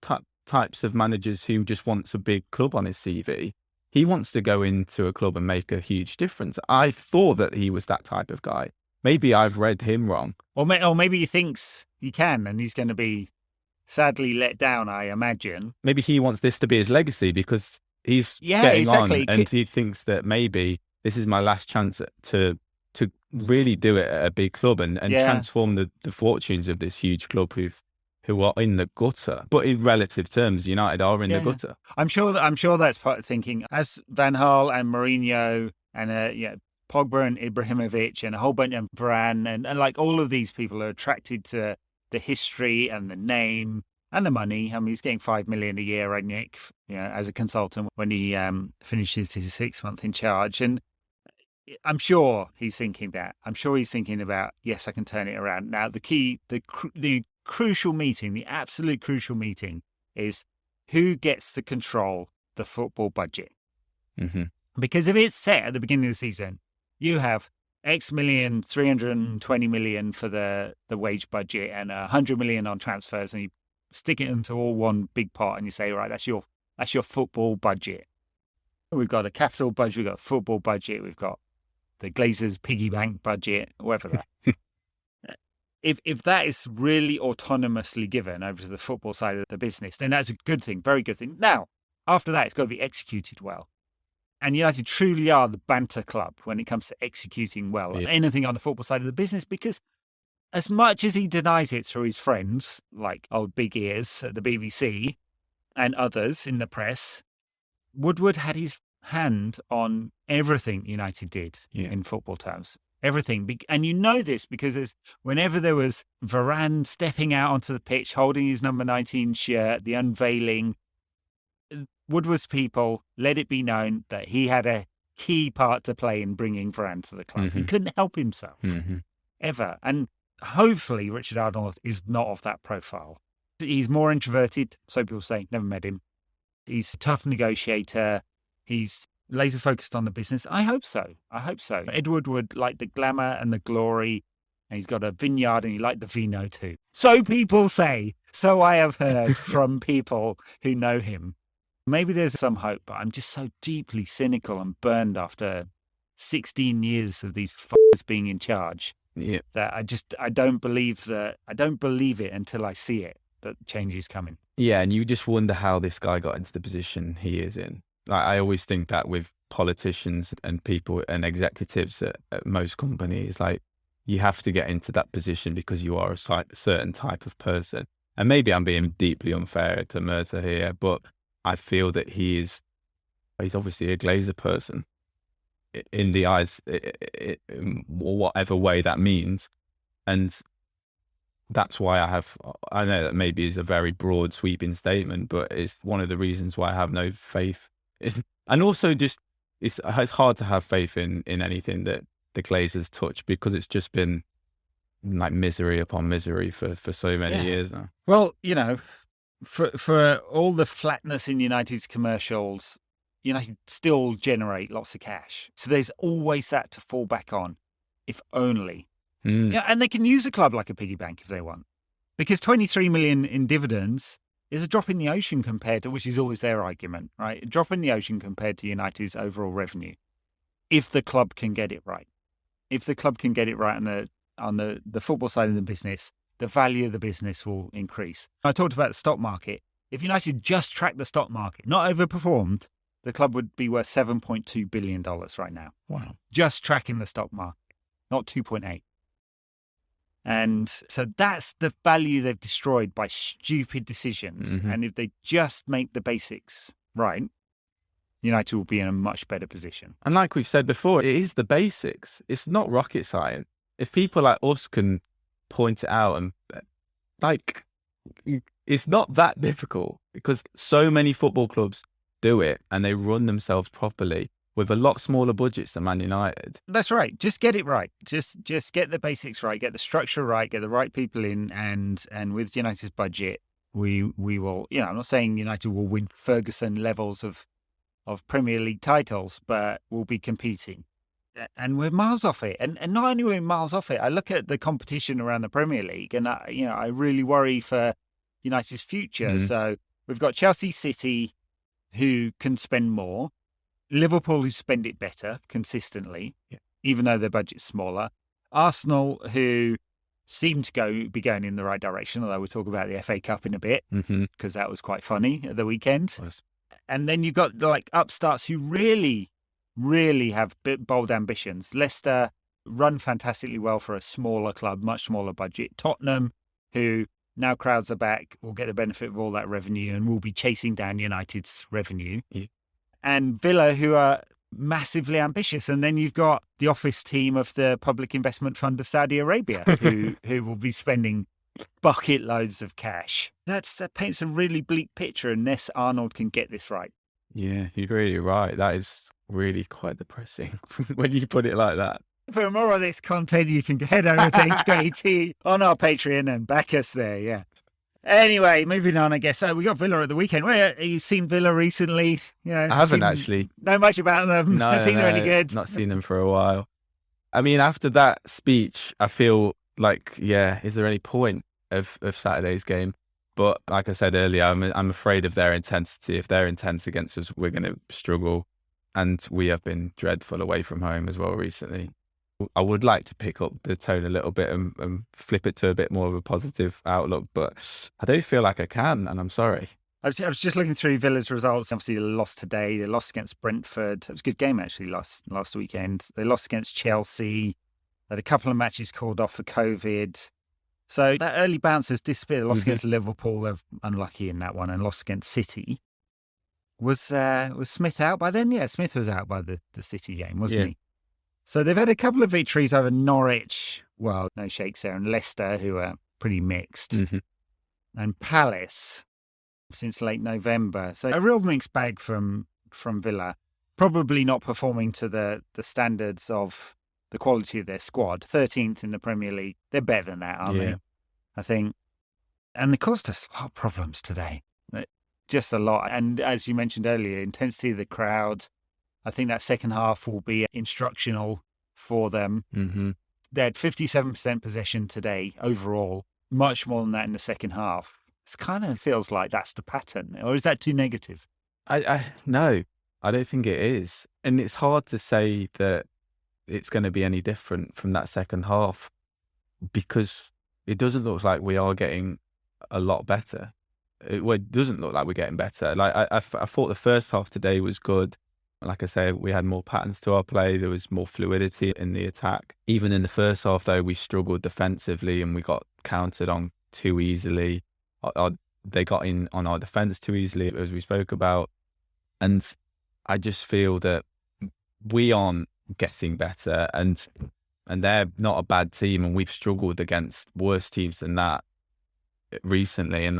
types of managers who just wants a big club on his CV. He wants to go into a club and make a huge difference. I thought that he was that type of guy. Maybe I've read him wrong. Or maybe he thinks he can and he's going to be sadly let down, I imagine. Maybe he wants this to be his legacy because he's getting on and he thinks that maybe this is my last chance to really do it at a big club and transform the fortunes of this huge club who are in the gutter. But in relative terms, United are in the gutter. I'm sure that's part of thinking. As Van Gaal and Mourinho and Pogba and Ibrahimovic and a whole bunch of Varane and like all of these people are attracted to the history and the name and the money. I mean, he's getting $5 million a year, right, Nick? As a consultant when he finishes his 6 month in charge. And I'm sure he's thinking that. I'm sure he's thinking about, yes, I can turn it around. Now, the key, the crucial meeting, the absolute crucial meeting is who gets to control the football budget. Mm-hmm. Because if it's set at the beginning of the season, you have X million, 320 million for the wage budget and 100 million on transfers, and you stick it into all one big pot and you say, right, that's your football budget. We've got a capital budget, we've got a football budget, we've got the Glazers piggy bank budget, whatever that. If that is really autonomously given over to the football side of the business, then that's a good thing, very good thing. Now, after that, it's got to be executed well. And United truly are the banter club when it comes to executing well and anything on the football side of the business, because as much as he denies it through his friends, like old Big Ears at the BBC and others in the press, Woodward had his hand on everything United did in football terms. Everything. And you know this because whenever there was Varane stepping out onto the pitch, holding his number 19 shirt, the unveiling, Woodward's people let it be known that he had a key part to play in bringing Varane to the club. Mm-hmm. He couldn't help himself, ever. And hopefully Richard Arnold is not of that profile. He's more introverted, so people say, never met him. He's a tough negotiator. He's laser focused on the business. I hope so. Ed Woodward liked the glamour and the glory, and he's got a vineyard and he liked the vino too. So people say. So I have heard from people who know him. Maybe there's some hope, but I'm just so deeply cynical and burned after 16 years of these f***ers being in charge that I don't believe it until I see it, that change is coming. Yeah, and you just wonder how this guy got into the position he is in. Like, I always think that with politicians and people and executives at most companies, like, you have to get into that position because you are a certain type of person. And maybe I'm being deeply unfair to Murta here, but I feel that he's obviously a Glazer person in the eyes, whatever way that means. And that's why I know that maybe is a very broad sweeping statement, but it's one of the reasons why I have no faith. And also just, it's hard to have faith in anything that the Glazers touch, because it's just been like misery upon misery for so many years now. Well, for all the flatness in United's commercials, United still generate lots of cash. So there's always that to fall back on, if only. Yeah, and they can use a club like a piggy bank if they want, because 23 million in dividends is a drop in the ocean compared to, which is always their argument, right? A drop in the ocean compared to United's overall revenue, if the club can get it right. If the club can get it right on the football side of the business, the value of the business will increase. I talked about the stock market. If United just tracked the stock market, not overperformed, the club would be worth $7.2 billion right now. Wow. Just tracking the stock market, not 2.8. And so that's the value they've destroyed by stupid decisions. Mm-hmm. And if they just make the basics right, United will be in a much better position. And like we've said before, it is the basics. It's not rocket science. If people like us can point it out, and like, it's not that difficult, because so many football clubs do it and they run themselves properly with a lot smaller budgets than Man United. That's right. Just get it right. Just get the basics right, get the structure right, get the right people in, and with United's budget, we will, I'm not saying United will win Ferguson levels of Premier League titles, but we'll be competing. And we're miles off it. And not only are we miles off it, I look at the competition around the Premier League, and I really worry for United's future. Mm-hmm. So we've got Chelsea, City, who can spend more. Liverpool, who spend it better consistently, even though their budget's smaller. Arsenal, who seem to be going in the right direction, although we'll talk about the FA Cup in a bit, because that was quite funny at the weekend. Nice. And then you've got the upstarts who really, really have bold ambitions. Leicester run fantastically well for a smaller club, much smaller budget. Tottenham, who now crowds are back, will get the benefit of all that revenue and will be chasing down United's revenue. Yeah. And Villa, who are massively ambitious. And then you've got the office team of the Public Investment Fund of Saudi Arabia, who will be spending bucket loads of cash. That paints a really bleak picture unless Arnold can get this right. Yeah, you're really right. That is really quite depressing when you put it like that. For more of this content, you can head over to HKT on our Patreon and back us there, yeah. Anyway, moving on, I guess. We got Villa at the weekend. Well, you've seen Villa recently. I haven't actually. Know much about them. No, I think they're any good. Not seen them for a while. I mean, after that speech, I feel like, is there any point of Saturday's game? But like I said earlier, I'm afraid of their intensity. If they're intense against us, we're going to struggle. And we have been dreadful away from home as well recently. I would like to pick up the tone a little bit and flip it to a bit more of a positive outlook, but I don't feel like I can, and I'm sorry. I was just looking through Villa's results. Obviously, they lost today. They lost against Brentford. It was a good game, actually, last weekend. They lost against Chelsea. They had a couple of matches called off for COVID. So that early bounce has disappeared. They lost against Liverpool. They're unlucky in that one, and lost against City. Was Smith out by then? Yeah, Smith was out by the City game, wasn't he? So they've had a couple of victories over Norwich. Well, no shakes there. And Leicester, who are pretty mixed. And Palace since late November. So a real mixed bag from Villa. Probably not performing to the standards of the quality of their squad. 13th in the Premier League. They're better than that, aren't they? I think. And they caused us a lot of problems today. Just a lot. And as you mentioned earlier, intensity of the crowd. I think that second half will be instructional for them. They had 57% possession today overall, much more than that in the second half. It kind of feels like that's the pattern. Or is that too negative? No, I don't think it is. And it's hard to say that it's going to be any different from that second half because it doesn't look like we are getting a lot better. It doesn't look like we're getting better. Like I thought the first half today was good. Like I say, we had more patterns to our play. There was more fluidity in the attack. Even in the first half, though, we struggled defensively and we got countered on too easily. They got in on our defence too easily, as we spoke about. And I just feel that we aren't getting better and they're not a bad team and we've struggled against worse teams than that recently. And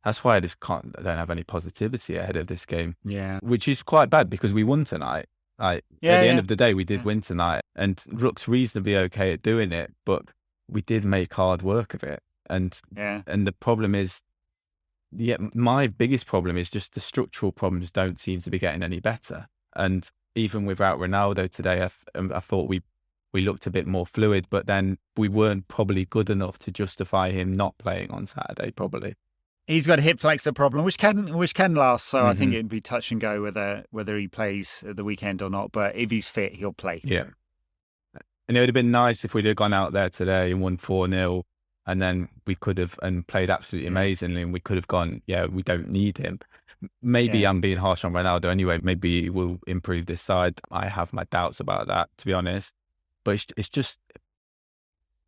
that's why I don't have any positivity ahead of this game. Yeah. Which is quite bad because we won tonight. At the end of the day, we did win tonight and looks reasonably okay at doing it, but we did make hard work of it. And the problem is, my biggest problem is just the structural problems don't seem to be getting any better. And even without Ronaldo today, I thought we looked a bit more fluid, but then we weren't probably good enough to justify him not playing on Saturday, probably. He's got a hip flexor problem, which can last. So I think it'd be touch and go whether he plays at the weekend or not. But if he's fit, he'll play. Yeah. And it would have been nice if we'd have gone out there today and won 4-0 and then we could have and played absolutely amazingly and we could have gone, we don't need him. Maybe I'm being harsh on Ronaldo anyway. Maybe he will improve this side. I have my doubts about that, to be honest. But it's just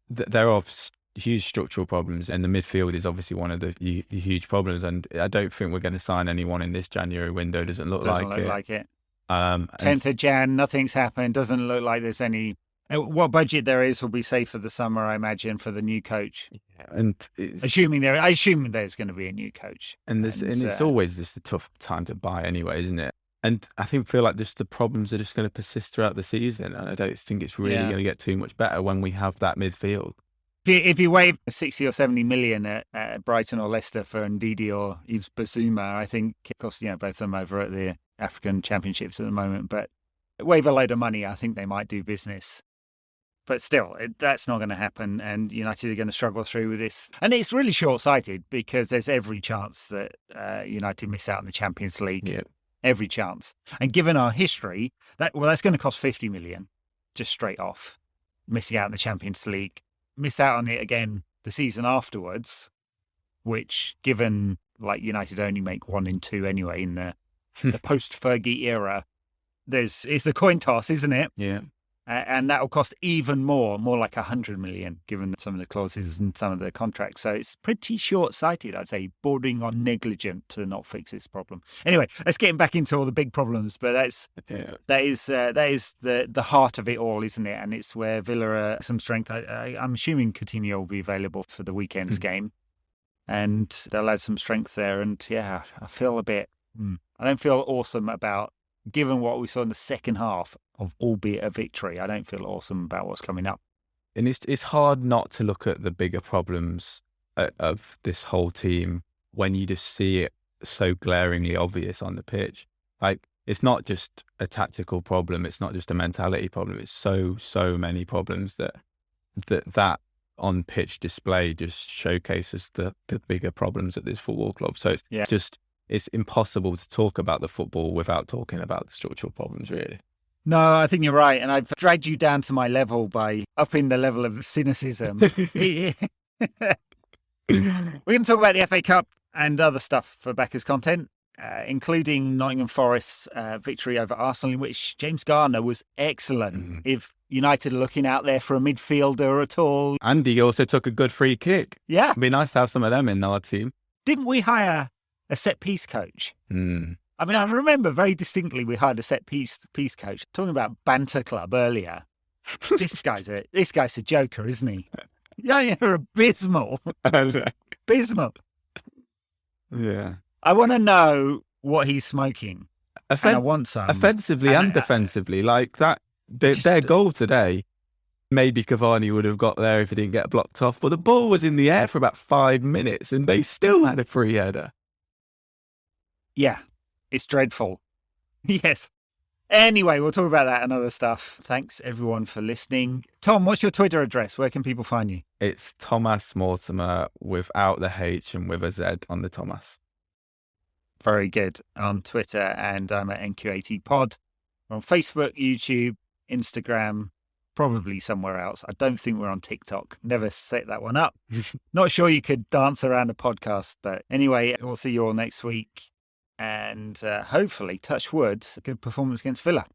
there are huge structural problems, and the midfield is obviously one of the huge problems. And I don't think we're going to sign anyone in this January window. Doesn't look like it. 10th of Jan, nothing's happened. Doesn't look like there's any. What budget there is will be safe for the summer, I imagine, for the new coach. And assuming there's going to be a new coach. And it's always just a tough time to buy anyway, isn't it? And I feel like just the problems are just going to persist throughout the season. And I don't think it's really going to get too much better when we have that midfield. If you wave 60 or 70 million at Brighton or Leicester for Ndidi or Yves Bissouma, I think, of course, both of them over at the African Championships at the moment, but wave a load of money, I think they might do business. But still, that's not going to happen, and United are going to struggle through with this. And it's really short-sighted because there's every chance that United miss out on the Champions League. Yeah. Every chance. And given our history, that's going to cost 50 million, just straight off, missing out on the Champions League. Miss out on it again the season afterwards, which, given United only make 1 in 2 anyway in the post-Fergie era, it's the coin toss, isn't it? Yeah. And that will cost even more like 100 million, given some of the clauses and some of the contracts. So it's pretty short-sighted, I'd say, bordering on negligent to not fix this problem. Anyway, let's get back into all the big problems. But that is the heart of it all, isn't it? And it's where Villa are some strength. I'm assuming Coutinho will be available for the weekend's game, and they'll add some strength there. And I feel a bit. I don't feel awesome about. Given what we saw in the second half of albeit a victory, I don't feel awesome about what's coming up. And it's hard not to look at the bigger problems of this whole team when you just see it so glaringly obvious on the pitch. Like, it's not just a tactical problem. It's not just a mentality problem. It's so many problems that on pitch display just showcases the bigger problems at this football club. So it's impossible to talk about the football without talking about the structural problems, really. No, I think you're right. And I've dragged you down to my level by upping the level of cynicism. We're going to talk about the FA Cup and other stuff for backers content, including Nottingham Forest's victory over Arsenal, in which James Garner was excellent. If United are looking out there for a midfielder at all. And he also took a good free kick. Yeah. It'd be nice to have some of them in our team. Didn't we hire a set-piece coach? I mean, I remember very distinctly we hired a set-piece coach. Talking about Banter Club earlier. This guy's a joker, isn't he? Yeah, you're abysmal. Abysmal. Yeah. I want to know what he's smoking. And I want some. Offensively and defensively. Like that, their goal today, maybe Cavani would have got there if he didn't get blocked off, but the ball was in the air for about 5 minutes and they still had a free header. Yeah, it's dreadful. Yes. Anyway, we'll talk about that and other stuff. Thanks, everyone, for listening. Tom, what's your Twitter address? Where can people find you? It's Thomas Mortimer without the H and with a Z on the Thomas. Very good. On Twitter, and I'm at NQ80pod. We're on Facebook, YouTube, Instagram, probably somewhere else. I don't think we're on TikTok. Never set that one up. Not sure you could dance around a podcast, but anyway, we'll see you all next week. And hopefully, touch wood, a good performance against Villa.